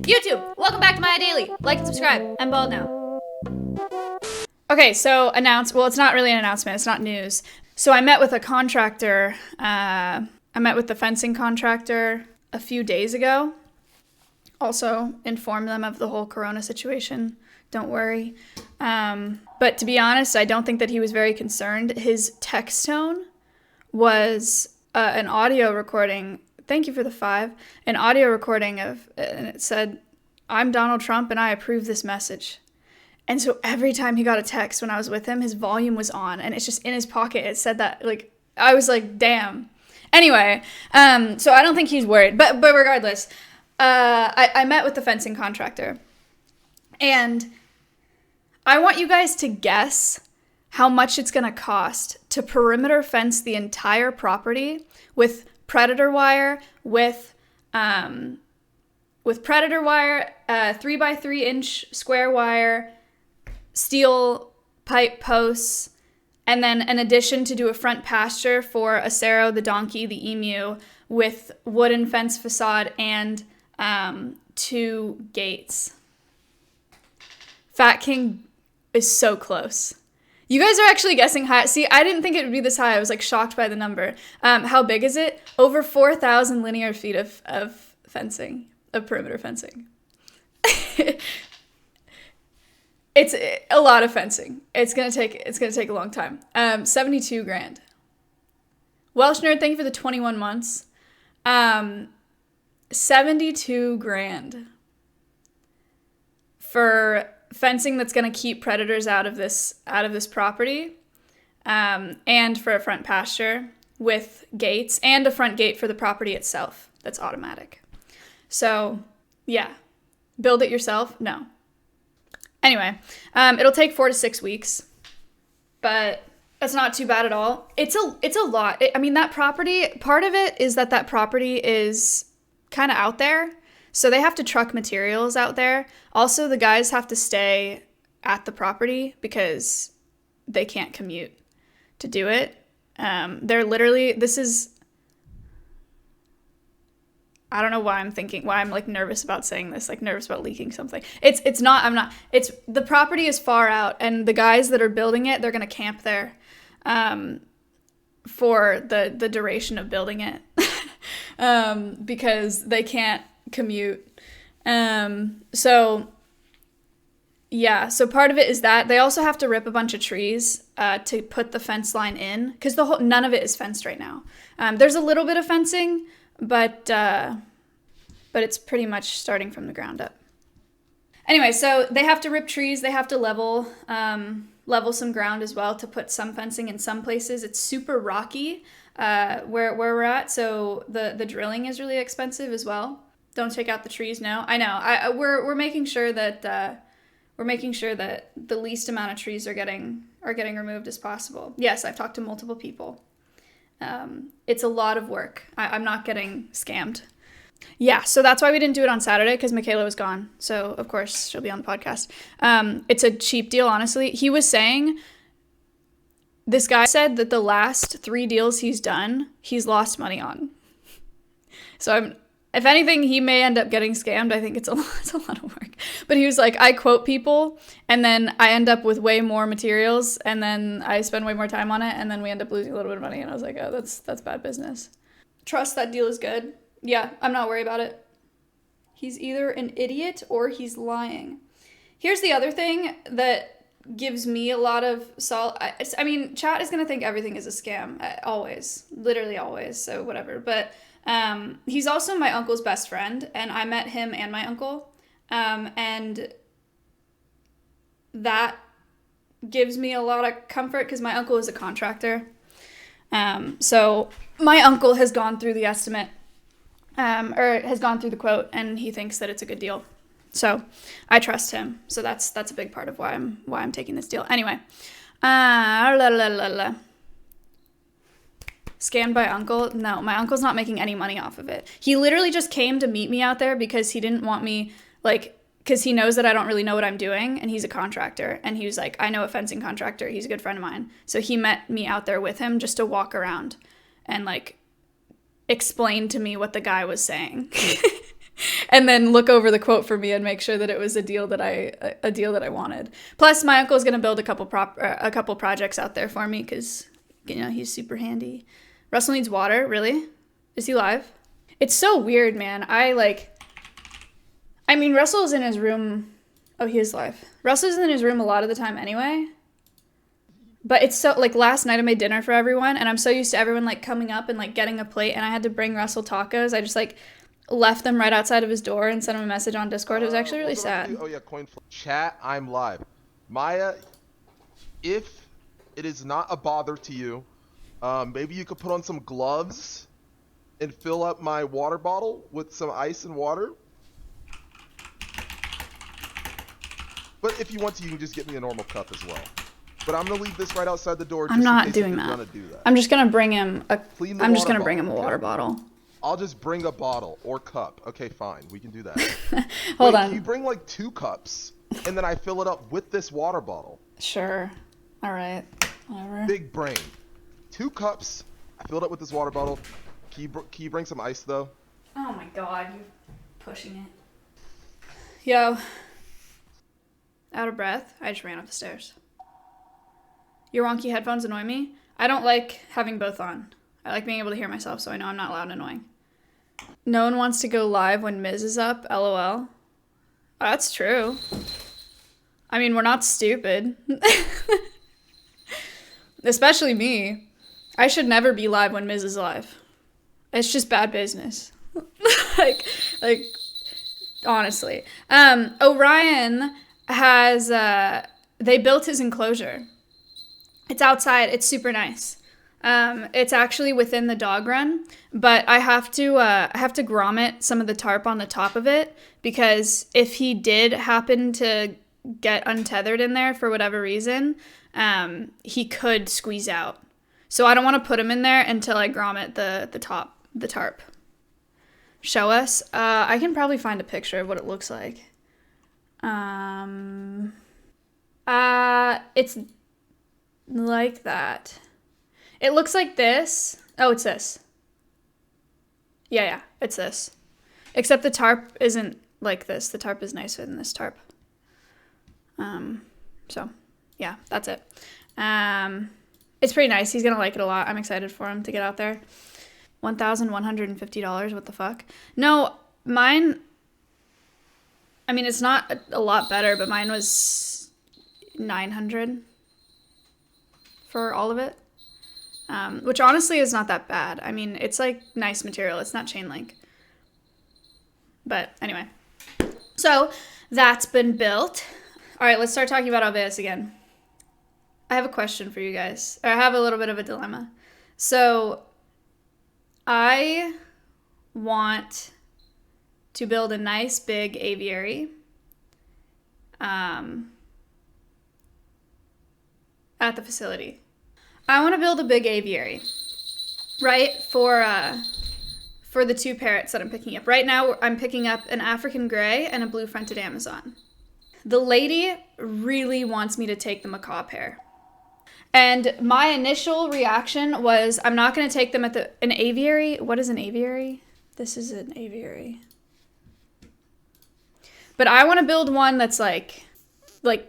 YouTube, welcome back to my daily. Like and subscribe. I'm bald now. Okay, so well, it's not really an announcement. It's not news. So I met with a contractor. I met with the fencing contractor a few days ago. Also informed them of the whole corona situation. Don't worry. But to be honest, I don't think that he was very concerned. His text tone was an audio recording. Thank you for the 5. An audio recording of, and it said, "I'm Donald Trump and I approve this message." And so every time he got a text when I was with him, his volume was on and it's just in his pocket. It said that, like, I was like, damn. Anyway, so I don't think he's worried. But regardless, I met with the fencing contractor. And I want you guys to guess how much it's going to cost to perimeter fence the entire property with predator wire, with predator wire, 3x3 inch square wire, steel pipe posts, and then an addition to do a front pasture for a Acero, the donkey, the emu, with wooden fence facade and 2 gates. Fat King is so close. You guys are actually guessing high. See, I didn't think it would be this high. I was like shocked by the number. How big is it? Over 4,000 linear feet of fencing, of perimeter fencing. It's a lot of fencing. It's gonna take a long time. 72 grand. Welsh Nerd, thank you for the 21 months. 72 grand for fencing that's going to keep predators out of this property, and for a front pasture with gates and a front gate for the property itself that's automatic. So yeah, build it yourself? No. Anyway, it'll take 4 to 6 weeks, but that's not too bad at all. It's a lot. I mean, that property, part of it is that property is kind of out there. So they have to truck materials out there. Also, the guys have to stay at the property because they can't commute to do it. They're literally, I don't know why I'm like nervous about saying this, like nervous about leaking something. It's not, the property is far out and the guys that are building it, they're going to camp there for the duration of building it because they can't commute. So part of it is that they also have to rip a bunch of trees to put the fence line in because none of it is fenced right now. There's a little bit of fencing, but it's pretty much starting from the ground up. Anyway, so they have to rip trees, they have to level some ground as well to put some fencing in some places. It's super rocky where we're at, so the drilling is really expensive as well. Don't take out the trees now. I know. We're making sure that the least amount of trees are getting removed as possible. Yes, I've talked to multiple people. It's a lot of work. I'm not getting scammed. Yeah, so that's why we didn't do it on Saturday because Michaela was gone. So of course she'll be on the podcast. It's a cheap deal, honestly. He was saying, this guy said that the last 3 deals he's done, he's lost money on. So if anything, he may end up getting scammed. I think it's a lot of work. But he was like, I quote people, and then I end up with way more materials, and then I spend way more time on it, and then we end up losing a little bit of money. And I was like, oh, that's bad business. Trust that deal is good. Yeah, I'm not worried about it. He's either an idiot or he's lying. Here's the other thing that gives me a lot of salt. I mean, chat is going to think everything is a scam. Always. Literally always. So whatever. But he's also my uncle's best friend, and I met him and my uncle, and that gives me a lot of comfort because my uncle is a contractor. So my uncle has gone through the estimate, or has gone through the quote, and he thinks that it's a good deal. So I trust him. So that's a big part of why I'm taking this deal. Anyway, scammed by uncle? No, my uncle's not making any money off of it. He literally just came to meet me out there because he didn't want me, because he knows that I don't really know what I'm doing, and he's a contractor. And he was like, I know a fencing contractor. He's a good friend of mine. So he met me out there with him just to walk around and, explain to me what the guy was saying. and then look over the quote for me and make sure that it was a deal that I wanted. Plus, my uncle's gonna build a couple projects out there for me because he's super handy. Russell needs water. Really? Is he live? It's so weird, man. Russell's in his room. Oh, he is live. Russell's in his room a lot of the time anyway. But it's so, last night I made dinner for everyone, and I'm so used to everyone, coming up and, getting a plate, and I had to bring Russell tacos. I just, left them right outside of his door and sent him a message on Discord. It was actually really sad. Oh, yeah, coin flip. Chat, I'm live. Maya, if it is not a bother to you, maybe you could put on some gloves and fill up my water bottle with some ice and water. But if you want to, you can just get me a normal cup as well. But I'm gonna leave this right outside the door. I'm not doing that. I'm just gonna bring him a water bottle. I'll just bring a bottle or cup. Okay, fine. We can do that. Hold on. You bring 2 cups, and then I fill it up with this water bottle. Sure. All right. Whatever. Big brain. 2 cups. I filled it up with this water bottle. Can you bring some ice, though? Oh, my God. You're pushing it. Yo. Out of breath. I just ran up the stairs. Your wonky headphones annoy me. I don't like having both on. I like being able to hear myself, so I know I'm not loud and annoying. No one wants to go live when Miz is up, lol. Oh, that's true. I mean, we're not stupid. Especially me. I should never be live when Miz is live. It's just bad business. Honestly. Orion has, they built his enclosure. It's outside. It's super nice. It's actually within the dog run, but I have to grommet some of the tarp on the top of it because if he did happen to get untethered in there for whatever reason, he could squeeze out. So I don't want to put him in there until I grommet the tarp. Show us. I can probably find a picture of what it looks like. It's like that. It looks like this. Oh, it's this. Yeah, it's this. Except the tarp isn't like this. The tarp is nicer than this tarp. So, yeah, that's it. It's pretty nice. He's gonna like it a lot. I'm excited for him to get out there. $1,150. What the fuck? No, mine... I mean, it's not a lot better, but mine was $900 for all of it. Which honestly is not that bad. I mean, it's nice material. It's not chain link. But anyway. So that's been built. All right, let's start talking about Alveus again. I have a question for you guys. I have a little bit of a dilemma. So I want to build a nice big aviary at the facility. I want to build a big aviary, right, for the 2 parrots that I'm picking up. Right now, I'm picking up an African gray and a blue-fronted Amazon. The lady really wants me to take the macaw pair. And my initial reaction was, I'm not going to take them at an aviary. What is an aviary? This is an aviary. But I want to build one that's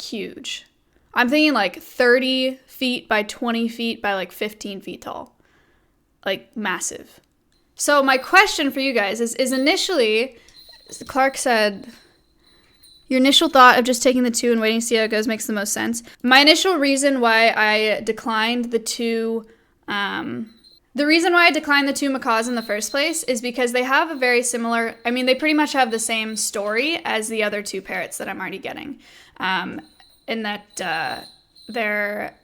huge. I'm thinking 30 feet by 20 feet by 15 feet tall. Massive. So my question for you guys is initially, Clark said, your initial thought of just taking the 2 and waiting to see how it goes makes the most sense. My initial reason why I declined the 2, the reason why I declined the 2 macaws in the first place is because they have a very similar, they pretty much have the same story as the other 2 parrots that I'm already getting. In that they're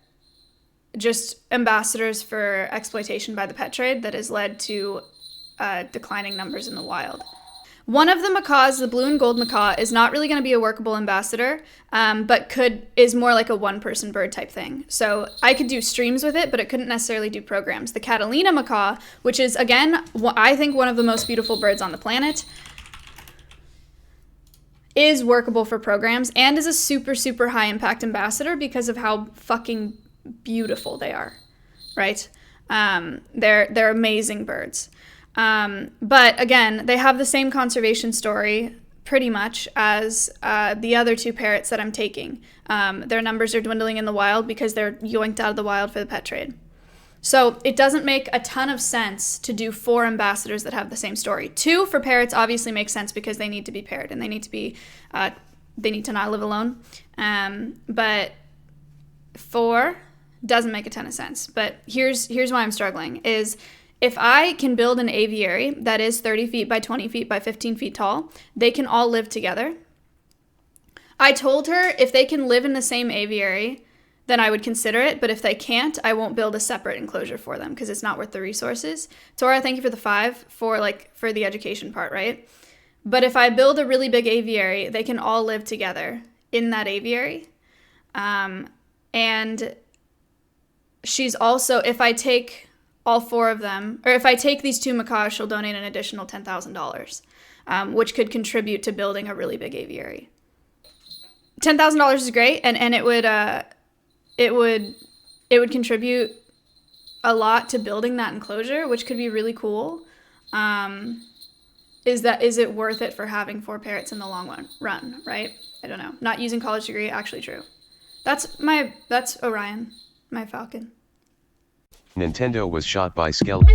just ambassadors for exploitation by the pet trade that has led to declining numbers in the wild. One of the macaws, the blue and gold macaw, is not really going to be a workable ambassador, but is more like a one-person bird type thing. So I could do streams with it, but it couldn't necessarily do programs. The Catalina macaw, which is, again, I think one of the most beautiful birds on the planet, is workable for programs and is a super, super high impact ambassador because of how fucking beautiful they are, right? They're amazing birds. But again, they have the same conservation story pretty much as the other 2 parrots that I'm taking. Their numbers are dwindling in the wild because they're yoinked out of the wild for the pet trade. So it doesn't make a ton of sense to do 4 ambassadors that have the same story. 2 for parrots obviously makes sense because they need to be paired and they need to not live alone. But 4 doesn't make a ton of sense. But here's why I'm struggling is if I can build an aviary that is 30 feet by 20 feet by 15 feet tall, they can all live together. I told her if they can live in the same aviary, then I would consider it. But if they can't, I won't build a separate enclosure for them because it's not worth the resources. Tora, thank you for the 5 for the education part, right? But if I build a really big aviary, they can all live together in that aviary. And she's also, if I take all 4 of them, or if I take these 2 macaws, she'll donate an additional $10,000, which could contribute to building a really big aviary. $10,000 is great, and it would contribute a lot to building that enclosure, which could be really cool. Is it worth it for having 4 parrots in the long run, right? I don't know. Not using college degree, actually true. That's Orion, my falcon. Nintendo was shot by skeleton.